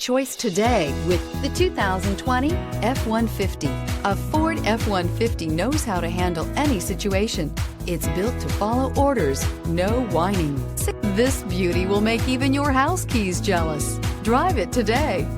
choice today with the 2020 F-150. A Ford F-150 knows how to handle any situation. It's built to follow orders, no whining. This beauty will make even your house keys jealous. Drive it today.